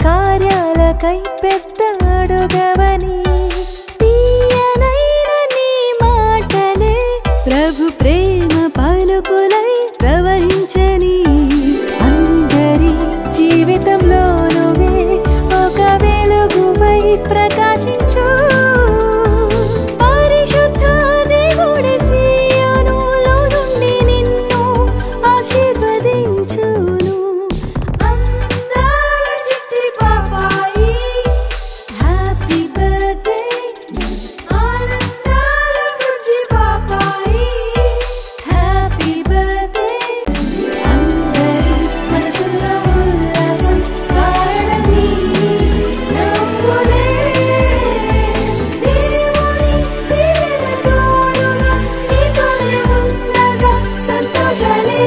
కార్యాలకై పెద్ద అడుగవని తీయనైన నీ మాటలే ప్రభు ప్రేమ పలుకులై ప్రవహించని అందరి జీవితంలో నువ్వే ఒక వెలుగువై ప్రకాశించు పరిశుద్ధ దేవుడి సీయోనులో నుండి నిన్ను ఆశీర్వదించును అందాల చిట్టి పాపాయి హ్యాపీ బర్త్డే ఆనందాల బుజ్జి పాపాయి హ్యాపీ బర్త్డే అందరి మనసులో ఉల్లాసం కారణమీ నవ్వులే దేవుని దీవెన తోడుగా నీతోనే ఉండగా సంతోషాలే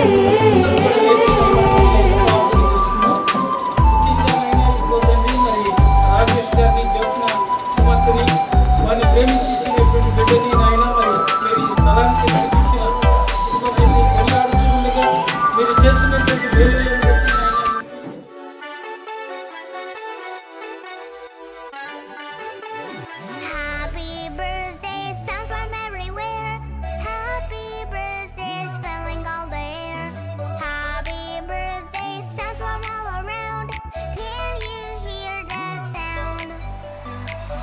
Happy birthday, sounds from everywhere. Happy birthday, filling all the air. Happy birthday, sounds from all around. Can you hear that sound?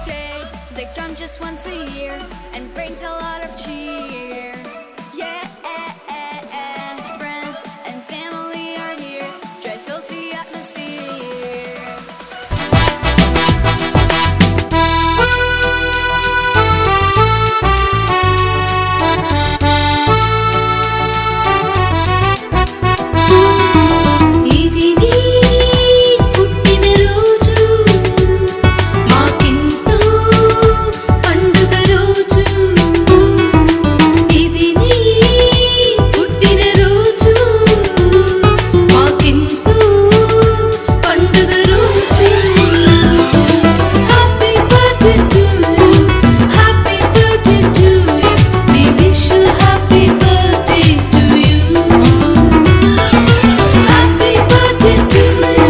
Day that comes just once a year and brings a lot of cheer. Yeah, friends and family are here. Joy fills the atmosphere. ఇది నీ పుట్టినరోజు మాకెంతో పండుగ రోజు ఇది నీ పుట్టినరోజు మాకెంతో పండుగ రోజు happy birthday to you happy birthday to you we wish you happy birthday to you Happy birthday to you,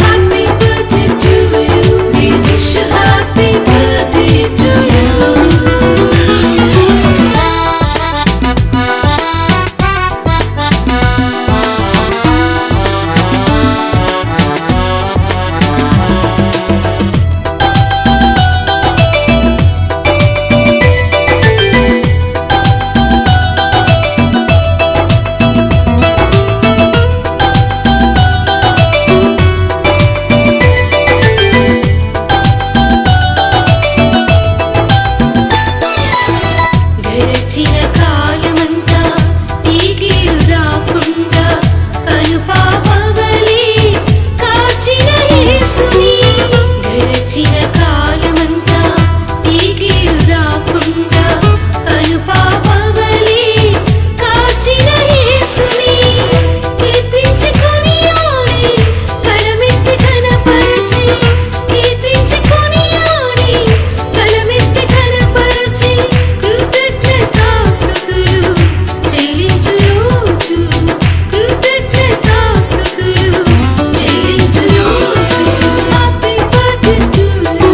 happy birthday to you. We wish you happy birthday to you. గడిచిన కాలమంతా ఈ కీడు రాకుండా కనుపాపవలే కాచిన యేసుని గడిచిన కాలమంతా ఈ కీడు రాకుండా కనుపాపవలే కాచిన యేసుని కీర్తించి కొనియాడి గళమెత్తి కనపరచి కీర్తించి కొనియాడి గళమెత్తి కనపరచి కృతజ్ఞతాస్తుతులు చెల్లించు రోజు కృతజ్ఞతాస్తుతులు చెల్లించు రోజు happy birthday to you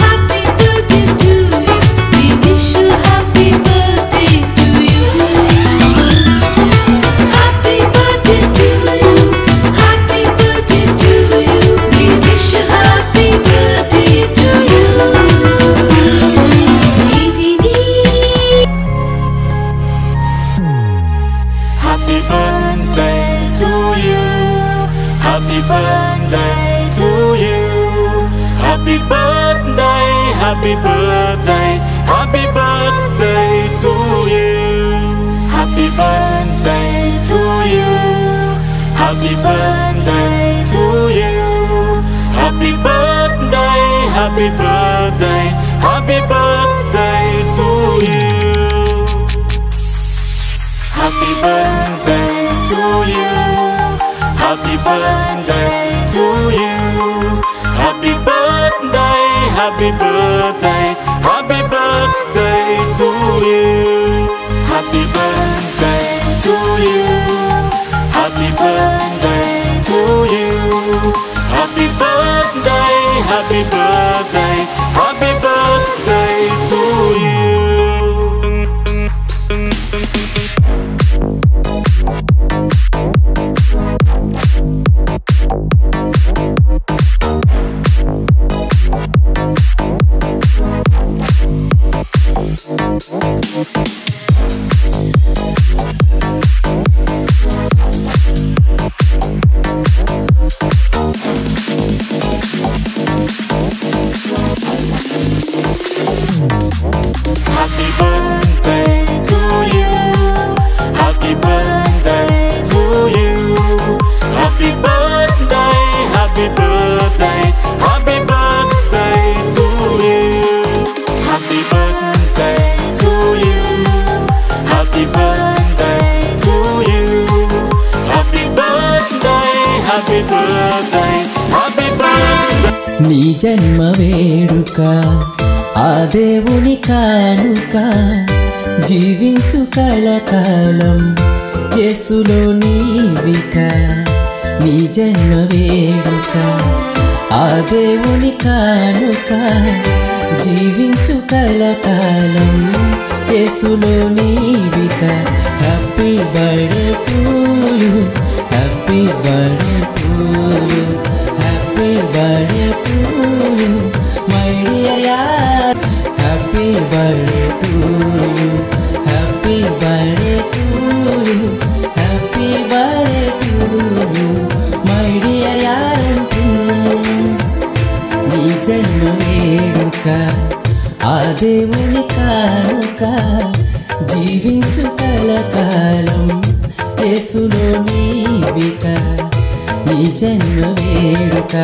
happy birthday to you we wish you happy birthday to you happy birthday to you happy birthday to you we wish you happy birthday to you ఇది నీ Happy birthday to you. Happy birthday to you. Happy birthday, happy birthday, happy birthday to you. Happy birthday to you. Happy birthday to you. Happy birthday, happy birthday, happy birthday to you. Happy birthday to you. Happy birthday to you. Happy birthday, happy birthday, happy birthday to you. Happy birthday to you. Happy birthday to you. Happy birthday. happy birthday, happy birthday to you. Happy birthday to you. Happy birthday to you. Happy birthday, happy birthday, happy birthday to you. Happy birthday to you. Happy birthday to you. Happy birthday, happy birthday, happy birthday. నీ జన్మ వేడుక ఆ దేవుని కానుక జీవించు కలకాలం యేసులో నీవిక నీ జన్మ వేడుక ఆ దేవుని కానుక జీవించు కలకాలం యేసులో నీవిక happy birthday to you happy birthday to you happy birthday to you my dear యార్ happy birthday to you happy birthday to you happy birthday to you my dear యార్ నీ జన్మ వేడుక ఆ దేవుని కానుక జీవించు కలకాలం యేసులో నీవిక నీ జన్మ వేడుక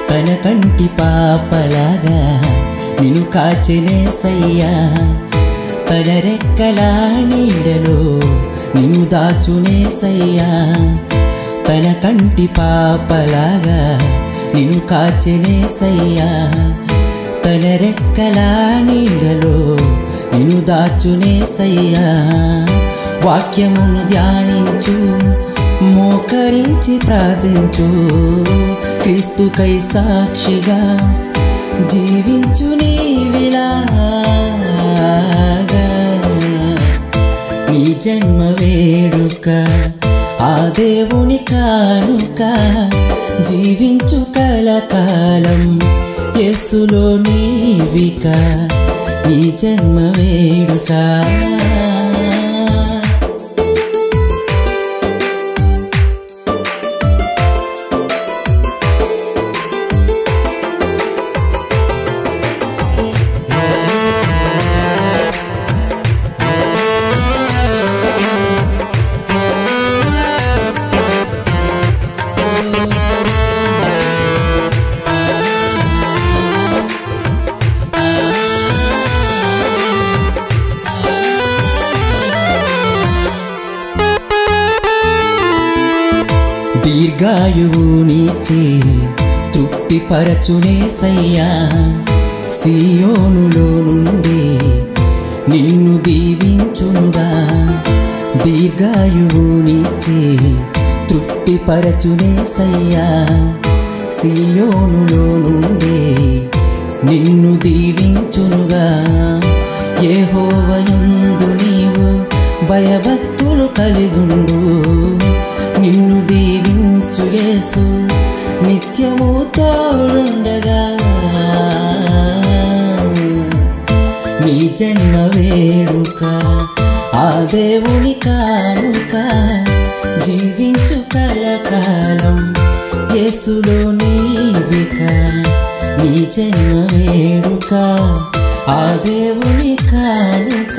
తన కంటి పాపలాగా నిన్ను కాచెనేసయ్యా తన రెక్కల నీడలో నిన్ను దాచునేసయ్యా తన కంటి పాపలాగా నిన్ను కాచెనేసయ్యా తన రెక్కల నీడలో నిన్ను దాచునేసయ్యా వాక్యమును ధ్యానించు మోకరించి ప్రార్థించు క్రీస్తుకై సాక్షిగా జీవించు నీవిలాగా నీ జన్మ వేడుక ఆ దేవుని కానుక జీవించు కలకాలం యేసులో నీవిక నీ జన్మ వేడుక దీర్ఘాయువు నీచే తృప్తిపరచునేసయ్యా సియోనులో నుండి నిన్ను దీవించునుగా దీర్ఘాయువు నీచే తృప్తిపరచునేసయ్యా సియోనులో నుండి నిన్ను దీవించునుగా యెహోవాయందు నీవు భయభక్తులు కలిగుండు నిన్ను దీవించు యేసు నిత్యము తోడుండగా నీ జన్మ వేడుక ఆ దేవుని కానుక జీవించు కలకాలం యేసులో నీవిక నీ జన్మ వేడుక ఆ దేవుని కానుక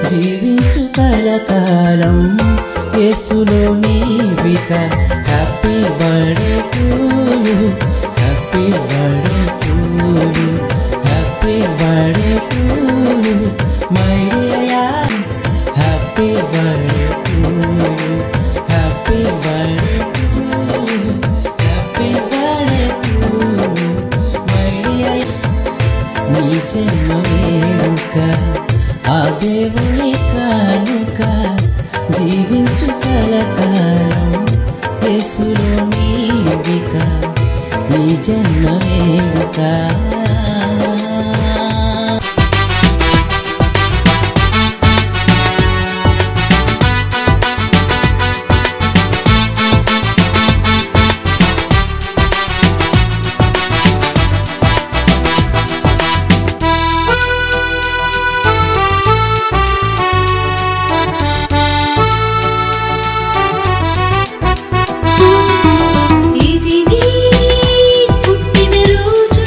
జీవించు కలకాలం యేసులో నీవిక happy birthday to you happy birthday to you happy birthday to you my dear happy birthday to you happy birthday to you happy birthday to you my dear నీ జన్మ వేడుక ఆ దేవుని కానుక జీవించు కలకాలం యేసులో నీవిక నీ జన్మ వేడుక ఇది నీ పుట్టినరోజు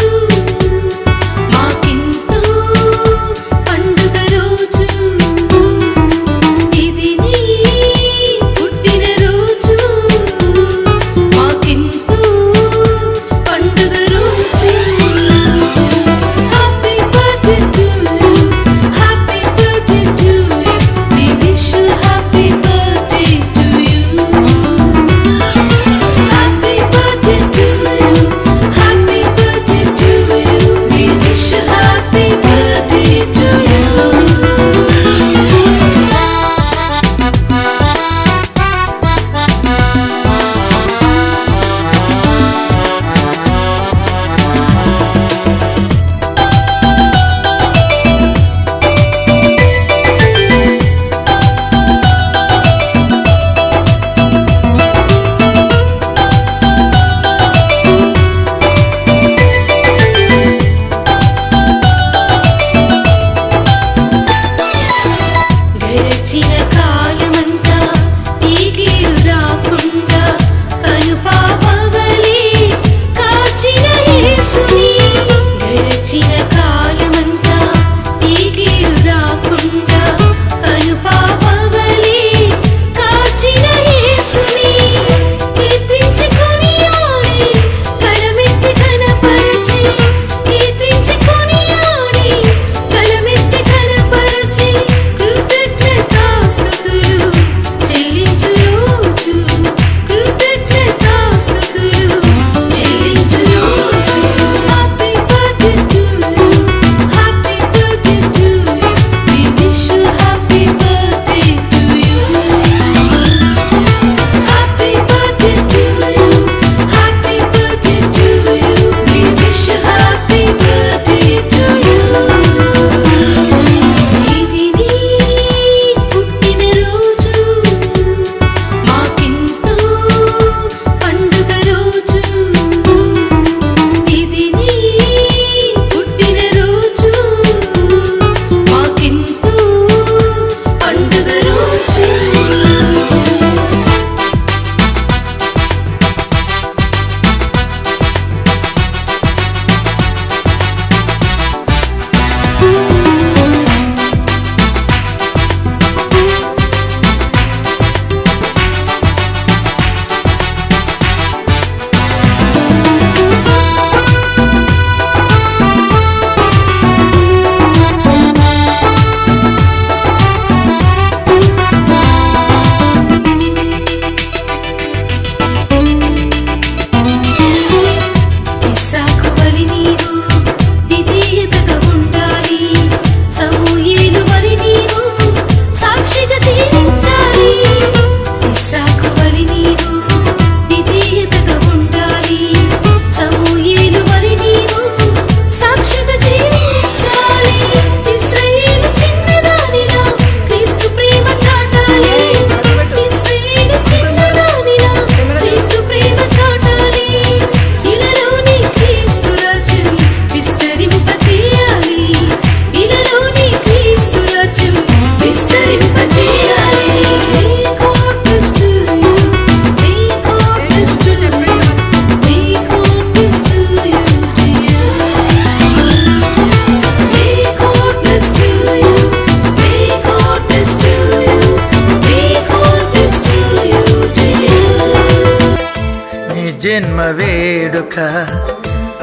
జన్మ వేడుక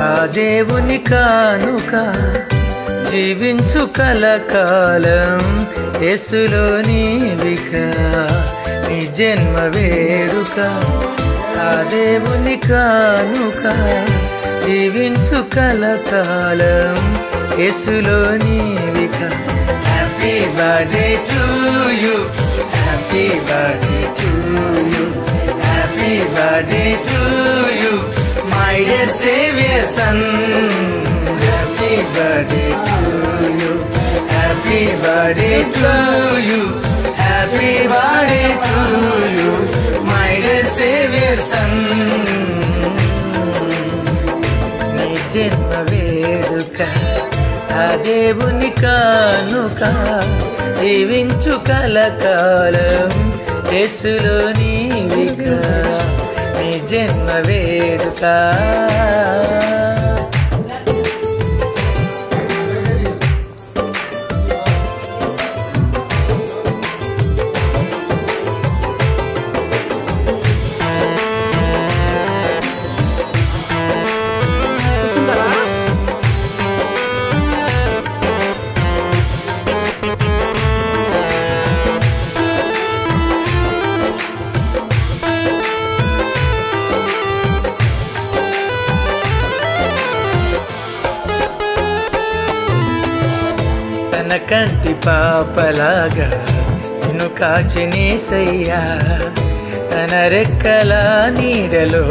ఆ దేవుని కానుక జీవించు కలకాలం యేసులో నీవిక నీ జన్మ వేడుక ఆ దేవుని కానుక జీవించు కలకాలం యేసులో నీవిక happy birthday to you happy birthday to you happy birthday to you my dear saviour son happy birthday to you happy birthday to you happy birthday to you my dear saviour son నీ జన్మ వేడుక ఆ దేవుని కానుక జీవించు కలకాలం యేసులో నీవిక నీ జన్మ వేడుక తన కంటి పాపలాగా నిన్ను కాచినేసయ్యా తన రెక్కల నీడలో